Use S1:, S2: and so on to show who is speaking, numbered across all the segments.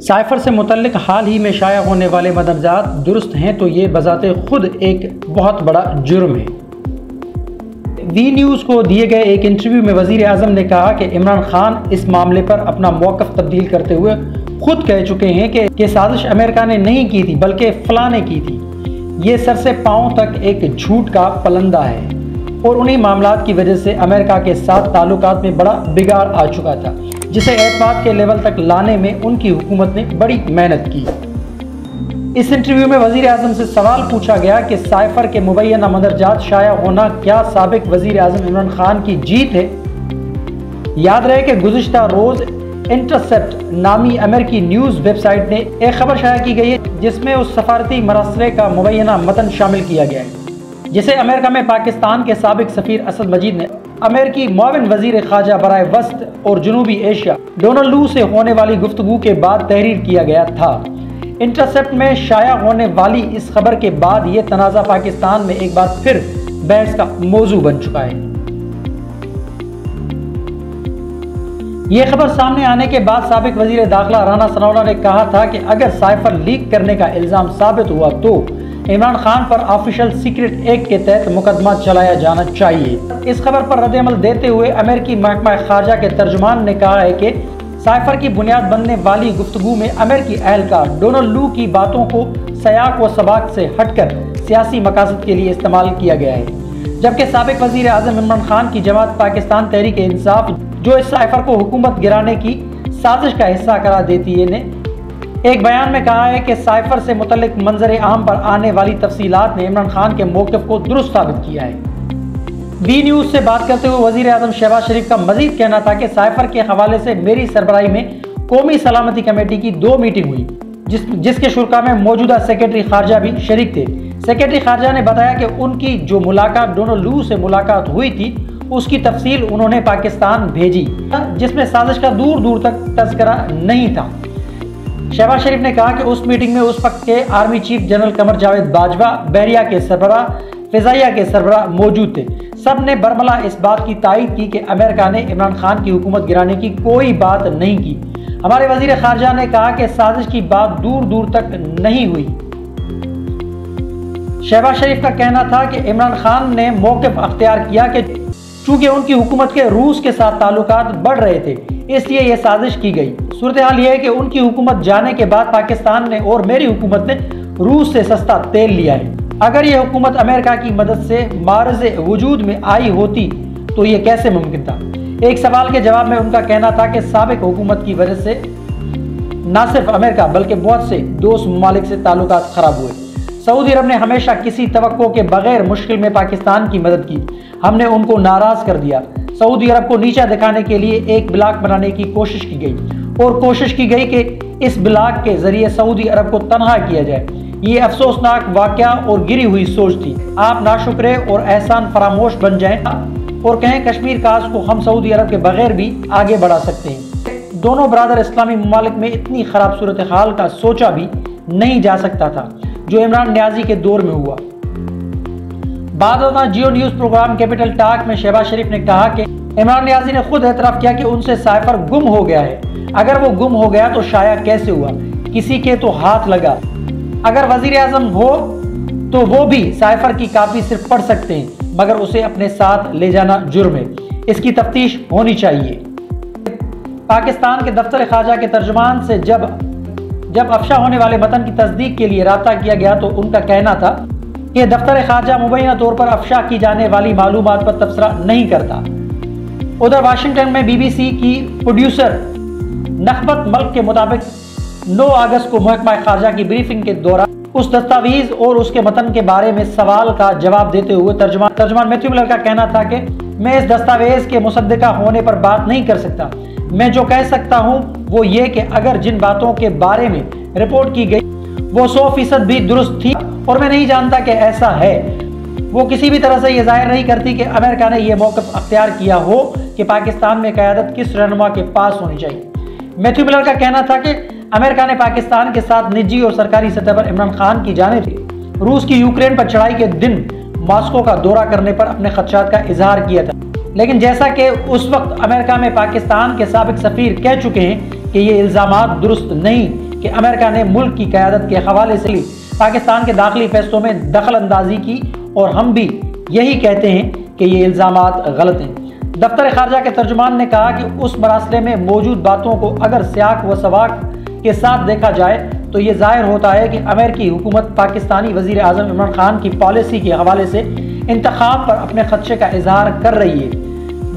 S1: Cipher से मुतल्लिक हाल ही में शाया होने वाले मदरजात दुरुस्त हैं तो ये बजाते खुद एक बहुत बड़ा जुर्म है। वी न्यूज़ को दिए गए एक इंटरव्यू में वज़ीर आज़म ने कहा कि इमरान खान इस मामले पर अपना मौक़िफ़ तब्दील करते हुए खुद कह चुके हैं कि साजिश अमेरिका ने नहीं की थी बल्कि फ़लाँ ने की थी। ये सर से पाँव तक एक झूठ का पलंदा है और उन्हीं मामलात की वजह से अमेरिका के साथ ताल्लुकात में बड़ा बिगाड़ आ चुका था, जिसे एतमाद के लेवल तक लाने में उनकी हुकूमत ने बड़ी मेहनत की। इस इंटरव्यू में वज़ीर आज़म से सवाल पूछा गया कि साइफर के मुबैना मदरजात शाया होना क्या साबिक वज़ीर आज़म इमरान खान की जीत है। याद रहे कि गुज़िश्ता रोज़ इंटरसेप्ट नामी अमेरिकी न्यूज़ वेबसाइट ने एक खबर शाया की गई है जिसमें उस सफारती मरसले का मुबैना मतन शामिल किया गया है जिसे अमेरिका में पाकिस्तान के साबिक सफ़ीर असद मजीद ने अमेरिकी मुआविन वज़ीर ख़ारजा बराए वस्त और जनूबी एशिया डोनाल्ड लू से होने वाली गुफ्तगू के बाद तहरीर किया गया था। इंटरसेप्ट में शाया होने वाली इस खबर के बाद ये तनाज़ा पाकिस्तान में एक बार फिर बहस का मौजू बन चुका है। ये खबर सामने आने के बाद साबिक वज़ीर दाखिला राना सनाउल्लाह ने कहा था कि अगर साइफर लीक करने का इल्ज़ाम साबित हुआ तो इमरान खान पर ऑफिशियल सीक्रेट एक्ट के तहत मुकदमा चलाया जाना चाहिए। इस खबर पर रद्द-ए-अमल देते हुए अमेरिकी महकमा खारजा के तर्जुमान ने कहा है कि साइफर की बुनियाद बनने वाली गुफ्तगू में अमेरिकी एहलकार डोनाल्ड लू की बातों को सयाक व सबाक से हटकर सियासी मकासद के लिए इस्तेमाल किया गया है, जबकि साबिक वज़ीर आज़म इमरान खान की जमात पाकिस्तान तहरीक इंसाफ जो इस साइफर को हुकूमत गिराने की साजिश का हिस्सा करार देती है ने एक बयान में कहा है कि साइफर से मुतल्लिक मंजर आम पर आने वाली तफसीलात ने इमरान खान के मौक़िफ़ को दुरुस्त साबित किया है। बी न्यूज़ से बात करते हुए वज़ीर आज़म शहबाज शरीफ का मजीद कहना था कि साइफर के हवाले से मेरी सरबराही में कौमी सलामती कमेटी की 2 मीटिंग हुई जिसके शुरा में मौजूदा सेक्रेटरी खारजा भी शरीक थे। सेक्रेटरी खारजा ने बताया कि उनकी जो मुलाकात डोनाल्ड लू से मुलाकात हुई थी उसकी तफसील उन्होंने पाकिस्तान भेजी, जिसमें साजिश का दूर दूर तक तज़किरा नहीं था। शहबाज शरीफ ने कहा कि उस मीटिंग में उस वक्त के army chief general Qamar Javed Bajwa, बहरिया के सरबराह, फ़िज़ाइया के सरबराह मौजूद थे। सब ने बरमला इस बात की तायद की कि अमेरिका ने इमरान खान की हुकूमत गिराने की कोई बात नहीं की। हमारे वज़ीर ख़ारजा ने कहा कि साजिश की बात दूर दूर तक नहीं हुई। शहबाज शरीफ का कहना था कि इमरान खान ने मौक़िफ़ अख्तियार किया कि चूँकि उनकी हुकूमत के रूस के साथ ताल्लुकात बढ़ रहे थे इसलिए यह साजिश की गई। सूरत हाल यह है कि उनकी हुकूमत जाने के बाद पाकिस्तान ने और मेरी हुकूमत ने रूस से सस्ता तेल लिया है। अगर यह हुकूमत अमेरिका की मदद से मार्ज़े वजूद में आई होती तो यह कैसे मुमकिन था। एक सवाल के जवाब में उनका कहना था कि साबिक हुकूमत की वजह से न सिर्फ अमेरिका बल्कि बहुत से दोस्त ममालिक से ताल्लुकात ख़राब हुए। सऊदी अरब ने हमेशा किसी तवक्को के बगैर मुश्किल में पाकिस्तान की मदद की। हमने उनको नाराज़ कर दिया। सऊदी अरब को नीचा दिखाने के लिए एक ब्लॉक बनाने की कोशिश की गई और कोशिश की गई कि इस ब्लॉक के जरिए सऊदी अरब को तनहा किया जाए। ये अफसोसनाक वाक़या और गिरी हुई सोच थी। आप नाशुक्रे और एहसान फरामोश बन जाएं और कहें कश्मीर काज को हम सऊदी अरब के बगैर भी आगे बढ़ा सकते हैं। दोनों बरादर इस्लामी ममालिक में इतनी ख़राब सूरत हाल का सोचा भी नहीं जा सकता था जो इमरान न्याजी के दौर में हुआ। बादौना जियो न्यूज़ प्रोग्राम कैपिटल टॉक में शहबाज शरीफ ने कहा कि इमरान न्याजी ने खुद एतराफ़ किया कि उनसे साइफर गुम हो गया है। अगर वो गुम हो गया तो शाया कैसे हुआ, किसी के तो हाथ लगा। अगर वज़ीर आज़म हो तो वो भी साइफर की कापी सिर्फ पढ़ सकते हैं मगर उसे अपने साथ ले जाना जुर्म है। इसकी तफ्तीश होनी चाहिए। पाकिस्तान के दफ्तर ख़ारजा के तर्जुमान से जब अफशा होने वाले मतन की तस्दीक के लिए रब्ता किया गया तो उनका कहना था कि दफ्तर ख़ारजा मुबैना तौर पर अफशा की जाने वाली मालूमात पर तबसरा नहीं करता। उधर वाशिंगटन में BBC की प्रोड्यूसर नखबत मल्क के मुताबिक 9 अगस्त को महकमा ख़ारजा की ब्रीफिंग के दौरान उस दस्तावेज और उसके मतन के बारे में सवाल का जवाब देते हुए तर्जुमान मैथ्यू मिलर का कहना था कि मैं इस दस्तावेज के मुसद्दिका होने पर बात नहीं कर सकता। मैं जो कह सकता हूँ वो ये कि अगर जिन बातों के बारे में रिपोर्ट की गई वो 100% भी दुरुस्त थी और मैं नहीं जानता कि ऐसा है। वो किसी भी तरह से ये जाहिर नहीं करती कि अमेरिका ने यह मौक़िफ़ अख्तियार किया हो कि पाकिस्तान में क़यादत किस रहनुमा के पास होनी चाहिए। मैथ्यू मिलर का कहना था कि अमेरिका ने पाकिस्तान के साथ निजी और सरकारी सतह पर इमरान खान की जानिब रूस की यूक्रेन पर चढ़ाई के दिन मॉस्को का दौरा करने पर अपने खदशात का इजहार किया था, लेकिन जैसा कि उस वक्त अमेरिका में पाकिस्तान के साबिक सफ़ीर कह चुके हैं कि ये इल्ज़ामात दुरुस्त नहीं, कि अमेरिका ने मुल्क की क़यादत के हवाले से पाकिस्तान के दाखिली फैसलों में दखल अंदाजी की और हम भी यही कहते हैं कि ये इल्ज़ामात गलत हैं। दफ्तर खारजा के तर्जुमान ने कहा कि उस मरासले में मौजूद बातों को अगर सियाक व सवाक के साथ देखा जाए तो ये जाहिर होता है कि अमेरिकी हुकूमत पाकिस्तानी वज़ीर आज़म इमरान खान की पॉलिसी के हवाले से इंतखाब पर अपने खदशे का इजहार कर रही है,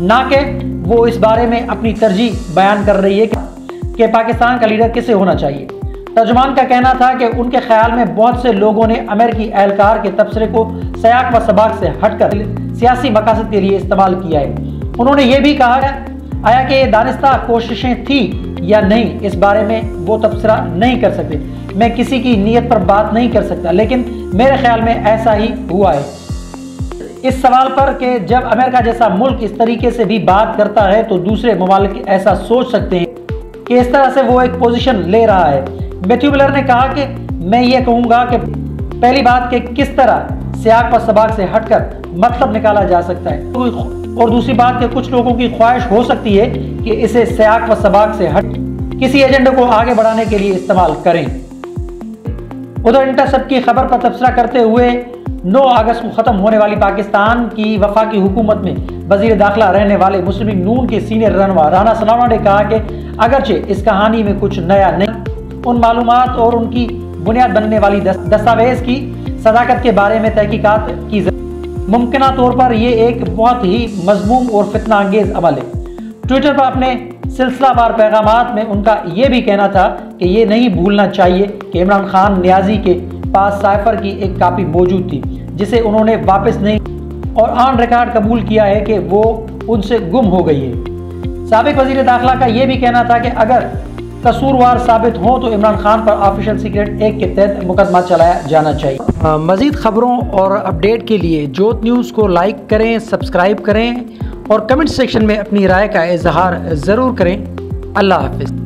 S1: ना कि वो इस बारे में अपनी तरजीह बयान कर रही है कि पाकिस्तान का लीडर किसे होना चाहिए। तर्जुमान का कहना था कि उनके ख्याल में बहुत से लोगों ने अमेरिकी एहलकार के तबसरे को सयाक व सबाक से हटकर सियासी मकासद के लिए इस्तेमाल किया है। उन्होंने ये भी कहा आया कि ये दानिस्ता कोशिशें थी या नहीं, इस बारे में वो तबसरा नहीं कर सकते। मैं किसी की नीयत पर बात नहीं कर सकता, लेकिन मेरे ख्याल में ऐसा ही हुआ है। इस सवाल पर कि जब अमेरिका जैसा मुल्क इस तरीके से भी बात करता है तो दूसरे ममालिक ऐसा सोच सकते हैं कि इस तरह से वो एक पोजीशन ले रहा है। मैथ्यू मिलर ने कहा कि मैं ये कहूँगा कि पहली बात कि किस तरह सियाक व सबाक से हटकर मतलब निकाला जा सकता है, और दूसरी बात कि कुछ लोगों की ख्वाहिश हो सकती है कि इसे सियाक व सबाक से हट किसी एजेंडे को आगे बढ़ाने के लिए इस्तेमाल करें। उधर इंटरसेप्ट की खबर पर तबसरा करते हुए 9 अगस्त को ख़त्म होने वाली पाकिस्तान की वफाकी हुकूमत में वज़ीर दाखिला रहने वाले मुस्लिम लीग नून के सीनियर रहनुमा राना सनाउल्लाह ने कहा कि अगरचे इस कहानी में कुछ नया नहीं, उन मालूमात और उनकी बुनियाद बनने वाली दस्तावेज़ की सदाकत के बारे में तहकीकात की मुमकिन तौर पर यह एक बहुत ही मज़मूम और फितना अंगेज़ अमल है। ट्विटर पर अपने सिलसिलावार पैगामात में उनका यह भी कहना था कि ये नहीं भूलना चाहिए कि इमरान खान न्याजी के पास साइफर की एक कापी मौजूद थी जिसे उन्होंने वापस नहीं और ऑन रिकॉर्ड कबूल किया है कि वो उनसे गुम हो गई है। साबिक वज़ीर दाखिला का यह भी कहना था कि अगर कसूरवार साबित हो तो इमरान खान पर ऑफिशियल सीक्रेट एक्ट के तहत मुकदमा चलाया जाना चाहिए। मज़ीद खबरों और अपडेट के लिए जोत न्यूज़ को लाइक करें, सब्सक्राइब करें और कमेंट सेक्शन में अपनी राय का इजहार ज़रूर करें। अल्लाह हाफ़िज़।